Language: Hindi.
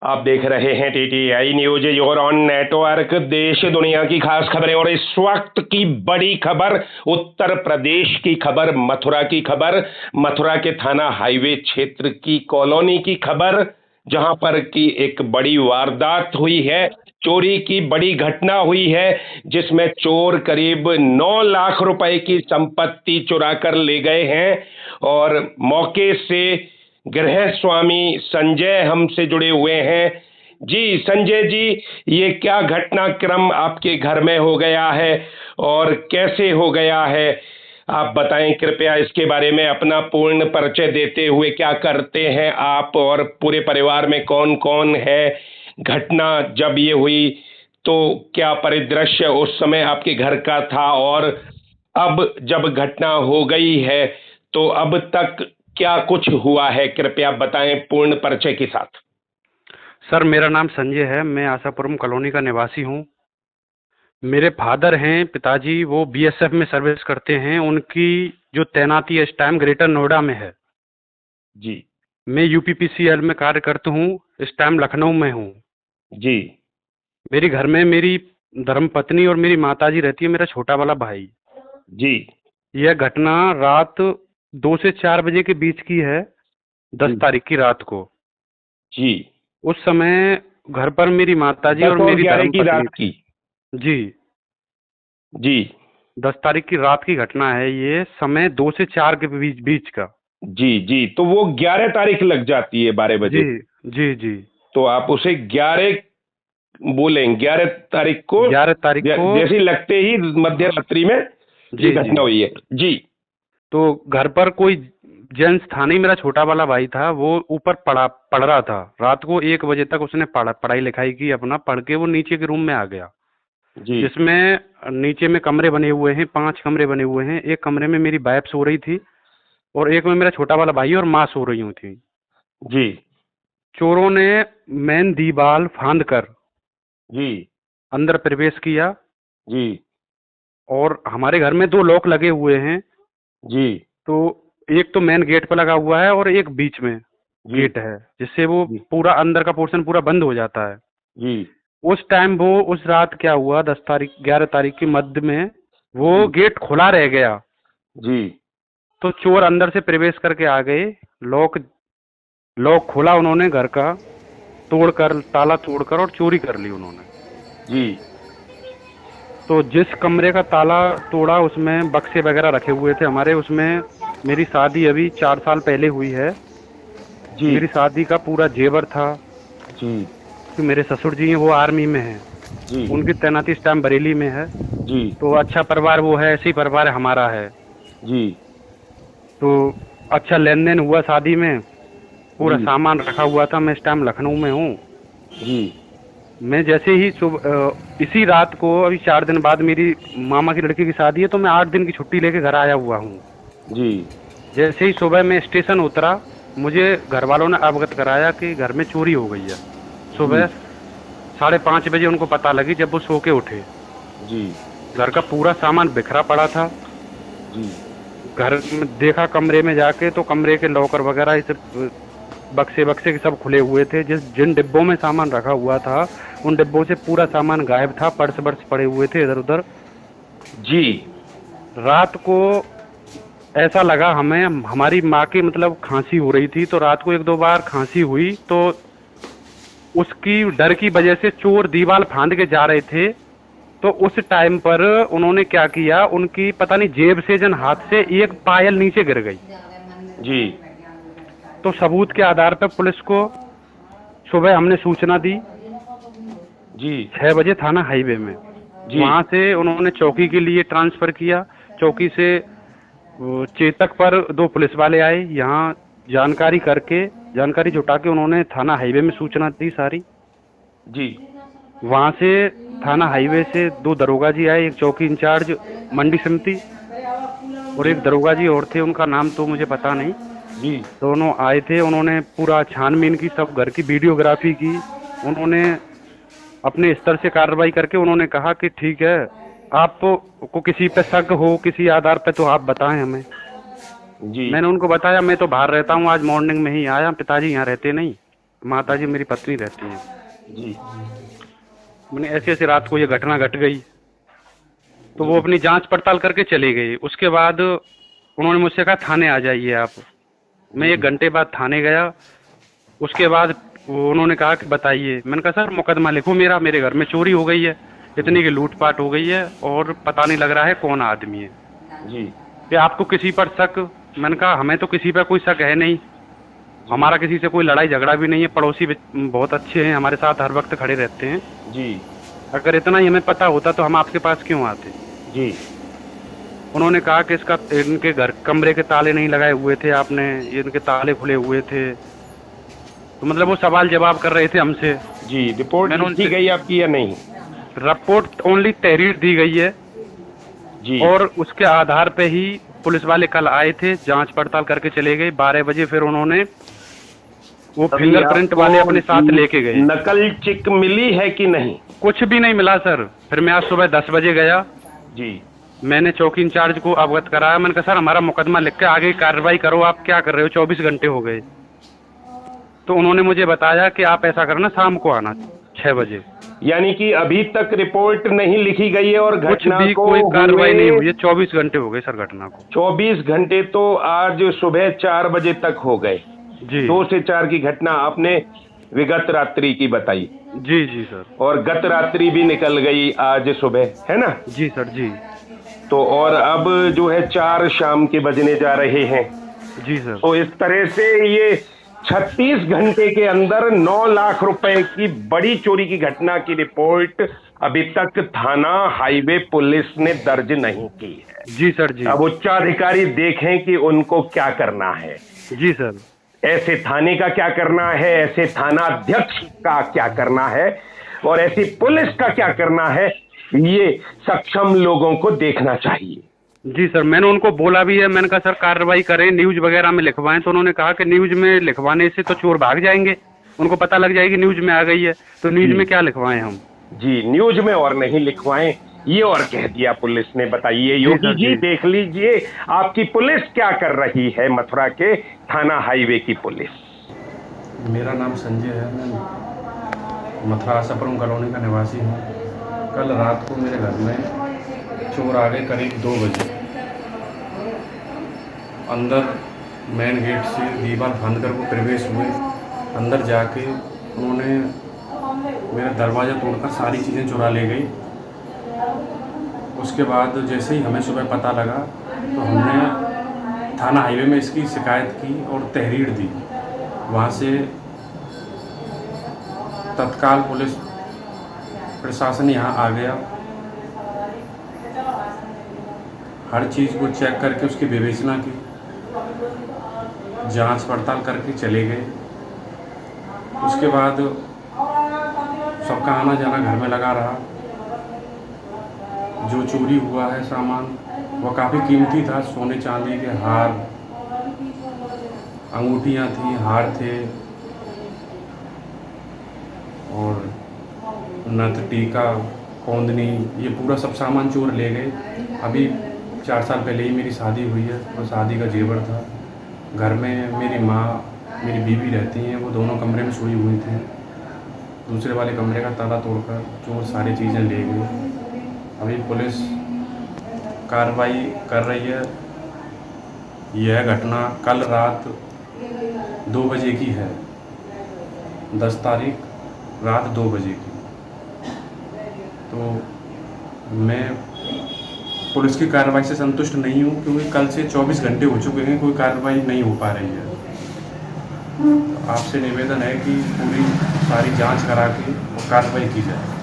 आप देख रहे हैं TTI news your on network. देश दुनिया की खास खबरें और इस वक्त की बड़ी खबर, उत्तर प्रदेश की खबर, मथुरा की खबर, मथुरा के थाना हाईवे क्षेत्र की कॉलोनी की खबर, जहां पर की एक बड़ी वारदात हुई है। चोरी की बड़ी घटना हुई है जिसमें चोर करीब 9 लाख रुपए की संपत्ति चुरा कर ले गए हैं। और मौके से गृह स्वामी संजय हमसे जुड़े हुए हैं। जी संजय जी, ये क्या घटनाक्रम आपके घर में हो गया है और कैसे हो गया है, आप बताएं कृपया इसके बारे में। अपना पूर्ण परिचय देते हुए, क्या करते हैं आप और पूरे परिवार में कौन कौन है। घटना जब ये हुई तो क्या परिदृश्य उस समय आपके घर का था, और अब जब घटना हो गई है तो अब तक क्या कुछ हुआ है, कृपया बताएं पूर्ण परिचय के साथ। सर, मेरा नाम संजय है। मैं आशापुरम कॉलोनी का निवासी हूँ। मेरे फादर हैं, पिताजी, वो बीएसएफ में सर्विस करते हैं। उनकी जो तैनाती है इस टाइम ग्रेटर नोएडा में है। जी मैं यूपीपीसीएल में कार्य करता हूँ, इस टाइम लखनऊ में हूँ। जी मेरे घर में मेरी धर्मपत्नी और मेरी माताजी रहती है, मेरा छोटा वाला भाई। जी यह घटना रात 2 से 4 बजे के बीच की है, 10 तारीख की रात को। जी उस समय घर पर मेरी माताजी और 10 और मेरी 11 की धर्मपत्नी रात की। थी। जी, जी 10 तारीख की रात की घटना है ये, समय 2 से 4 के बीच बीच का। जी जी तो वो 11 तारीख लग जाती है 12 जी बजे। जी जी। तो आप उसे 11 बोलें, 11 तारीख को 11 तारीख को। जैसे लगते ही मध्य रात्रि में ये जी जी। घटना हुई है। जी तो घर पर कोई जेंट्स था नहीं, मेरा छोटा वाला भाई था। वो ऊपर पढ़ रहा था। रात को 1 बजे तक उसने पढ़ाई लिखाई की, अपना पढ़ के वो नीचे के रूम में आ गया, जी जिसमें नीचे में कमरे बने हुए हैं, 5 कमरे बने हुए हैं। एक कमरे में मेरी वाइफ सो रही थी और एक में मेरा छोटा वाला भाई और माँ सो रही हुई थी। जी चोरों ने मेन दीवार फांद कर जी अंदर प्रवेश किया जी और हमारे घर में 2 लॉक लगे हुए हैं। जी तो एक तो मेन गेट पर लगा हुआ है और एक बीच में जी गेट है, जिससे वो जी पूरा अंदर का पोर्शन पूरा बंद हो जाता है। जी उस टाइम वो उस रात क्या हुआ, 11 तारीख की मध्य में वो जी गेट खुला रह गया। जी तो चोर अंदर से प्रवेश करके आ गए। लॉक लॉक खोला उन्होंने घर का, तोड़कर, ताला तोड़कर, और चोरी कर ली उन्होंने। जी तो जिस कमरे का ताला तोड़ा उसमें बक्से वगैरह रखे हुए थे हमारे। उसमें मेरी शादी अभी 4 साल पहले हुई है। जी मेरी शादी का पूरा जेवर था। जी कि मेरे ससुर जी हैं, वो आर्मी में हैं। जी उनकी तैनाती इस टाइम बरेली में है। जी तो अच्छा परिवार वो है, ऐसी परिवार हमारा है। जी तो अच्छा लेन देन हुआ शादी में। पूरा जी सामान रखा हुआ था। मैं इस टाइम लखनऊ में हूँ। जी मैं जैसे ही इसी रात को, अभी 4 दिन बाद मेरी मामा की लड़की की शादी है, तो मैं 8 दिन की छुट्टी लेके घर आया हुआ हूँ। जी जैसे ही सुबह मैं स्टेशन उतरा, मुझे घर वालों ने अवगत कराया कि घर में चोरी हो गई है। सुबह 5:30 बजे उनको पता लगी, जब वो सो के उठे। जी घर का पूरा सामान बिखरा पड़ा था। जी घर में देखा, कमरे में जाके, तो कमरे के लॉकर वगैरह इस बक्से बक्से के सब खुले हुए थे। जिन डिब्बों में सामान रखा हुआ था, उन डिब्बों से पूरा सामान गायब था। पर्स वर्स पड़े हुए थे इधर उधर। जी रात को ऐसा लगा हमें, हमारी माँ की मतलब खांसी हो रही थी, तो रात को 1-2 बार खांसी हुई। तो उसकी डर की वजह से चोर दीवार फांद के जा रहे थे। तो उस टाइम पर उन्होंने क्या किया, उनकी पता नहीं जेब से जन हाथ से एक पायल नीचे गिर गई। जी तो सबूत के आधार पर पुलिस को सुबह हमने सूचना दी। जी 6 बजे थाना हाईवे में। जी वहां से उन्होंने चौकी के लिए ट्रांसफर किया। चौकी से वो चेतक पर 2 पुलिस वाले आए। यहाँ जानकारी जुटा के उन्होंने थाना हाईवे में सूचना दी सारी। जी वहां से थाना हाईवे से 2 दरोगा जी आए, एक चौकी इंचार्ज मंडी समिति और एक दरोगा जी और थे, उनका नाम तो मुझे पता नहीं। जी दोनों आए थे। उन्होंने पूरा छानबीन की, सब घर की वीडियोग्राफी की। उन्होंने अपने स्तर से कार्रवाई करके उन्होंने कहा कि ठीक है, आपको किसी पे शक हो, किसी आधार पे, तो आप बताएं हमें। जी मैंने उनको बताया, मैं तो बाहर रहता हूँ, आज मॉर्निंग में ही आया, पिताजी यहाँ रहते नहीं। माताजी मेरी पत्नी रहती हैं। जी मैंने ऐसे ऐसे रात को ये घटना घट गई, तो वो अपनी जांच पड़ताल करके चली गई। उसके बाद उन्होंने मुझसे कहा थाने आ जाइए आप। मैं 1 घंटे बाद थाने गया। उसके बाद उन्होंने कहा कि बताइए। मैंने कहा सर मुकदमा लिखो मेरा, मेरे घर में चोरी हो गई है, इतनी की लूटपाट हो गई है और पता नहीं लग रहा है कौन आदमी है। जी कि आपको किसी पर शक? मैंने कहा हमें तो किसी पर कोई शक है नहीं, हमारा किसी से कोई लड़ाई झगड़ा भी नहीं है, पड़ोसी भी बहुत अच्छे हैं, हमारे साथ हर वक्त खड़े रहते हैं। जी अगर इतना ही हमें पता होता तो हम आपके पास क्यों आते। जी उन्होंने कहा कि इनके घर कमरे के ताले नहीं लगाए हुए थे आपने, ये इनके ताले खुले हुए थे। तो मतलब वो सवाल जवाब कर रहे थे हमसे। जी रिपोर्ट मैंने लिखी उनसे गई आपकी या नहीं? रिपोर्ट ओनली तहरीर दी गई है जी और उसके आधार पे ही पुलिस वाले कल आए थे, जांच पड़ताल करके चले गए। 12 बजे फिर उन्होंने वो अभी फिंगरप्रिंट आपको वाले अपने साथ लेके गए। नकल चिक मिली है कि नहीं? कुछ भी नहीं मिला सर। फिर मैं आज सुबह 10 बजे गया, जी मैंने चौकी इंचार्ज को अवगत कराया। मैंने कहा सर हमारा मुकदमा लिख के आगे कार्रवाई करो, आप क्या कर रहे हो, 24 घंटे हो गए। तो उन्होंने मुझे बताया कि आप ऐसा करना, शाम को आना 6 बजे। यानी कि अभी तक रिपोर्ट नहीं लिखी गई है और कुछ घटना भी को कोई कार्रवाई नहीं हुए हुई है, 24 घंटे हो गए सर घटना को। 24 घंटे तो आज सुबह 4 बजे तक हो गए। जी 2 से 4 की घटना आपने विगत रात्रि की बताई जी जी सर। और गत रात्रि भी निकल गई आज सुबह, है ना? जी सर जी तो और अब जो है 4 शाम के बजने जा रहे हैं। जी सर। तो इस तरह से ये 36 घंटे के अंदर 9 लाख रुपए की बड़ी चोरी की घटना की रिपोर्ट अभी तक थाना हाईवे पुलिस ने दर्ज नहीं की है। जी सर जी। अब उच्चाधिकारी देखें कि उनको क्या करना है, जी सर। ऐसे थाने का क्या करना है, ऐसे थाना अध्यक्ष का क्या करना है और ऐसी पुलिस का क्या करना है, ये सक्षम लोगों को देखना चाहिए। जी सर, मैंने उनको बोला भी है। मैंने कहा सर कार्रवाई करें, न्यूज वगैरह में लिखवाएं। तो उन्होंने कहा कि न्यूज में लिखवाने से तो चोर भाग जाएंगे, उनको पता लग जाएगी न्यूज में आ गई है, तो न्यूज में क्या लिखवाएं हम। जी न्यूज में और नहीं लिखवाएं, ये और कह दिया पुलिस ने। बताइए योगी जी, देख लीजिए आपकी पुलिस क्या कर रही है, मथुरा के थाना हाईवे की पुलिस। मेरा नाम संजय है, मैं मथुरा आशापुरम कॉलोनी का निवासी हूँ। कल रात को मेरे घर में चोर आ गए करीब 2 बजे। अंदर मेन गेट से दीवार फांद कर वो प्रवेश हुए। अंदर जाके उन्होंने मेरा दरवाज़ा तोड़कर सारी चीज़ें चुरा ले गई। उसके बाद जैसे ही हमें सुबह पता लगा तो हमने थाना हाईवे में इसकी शिकायत की और तहरीर दी। वहाँ से तत्काल पुलिस प्रशासन यहाँ आ गया, हर चीज़ को चेक करके उसकी विवेचना की, जांच पड़ताल करके चले गए। उसके बाद सबका आना जाना घर में लगा रहा। जो चोरी हुआ है सामान वह काफ़ी कीमती था, सोने चांदी के हार, अंगूठियाँ थी, हार थे और नथ, टीका, कौंदनी, ये पूरा सब सामान चोर ले गए। अभी 4 साल पहले ही मेरी शादी हुई है और शादी का जेवर था। घर में मेरी माँ, मेरी बीवी रहती हैं, वो दोनों कमरे में सोई हुई थी। दूसरे वाले कमरे का ताला तोड़कर चोर सारी चीज़ें ले गए। अभी पुलिस कार्रवाई कर रही है। यह घटना कल रात 2 बजे की है, 10 तारीख रात 2 बजे की। तो मैं पुलिस की कार्रवाई से संतुष्ट नहीं हूँ, क्योंकि कल से 24 घंटे हो चुके हैं, कोई कार्रवाई नहीं हो पा रही है। तो आपसे निवेदन है कि पूरी सारी जांच करा के कार्रवाई की जाए।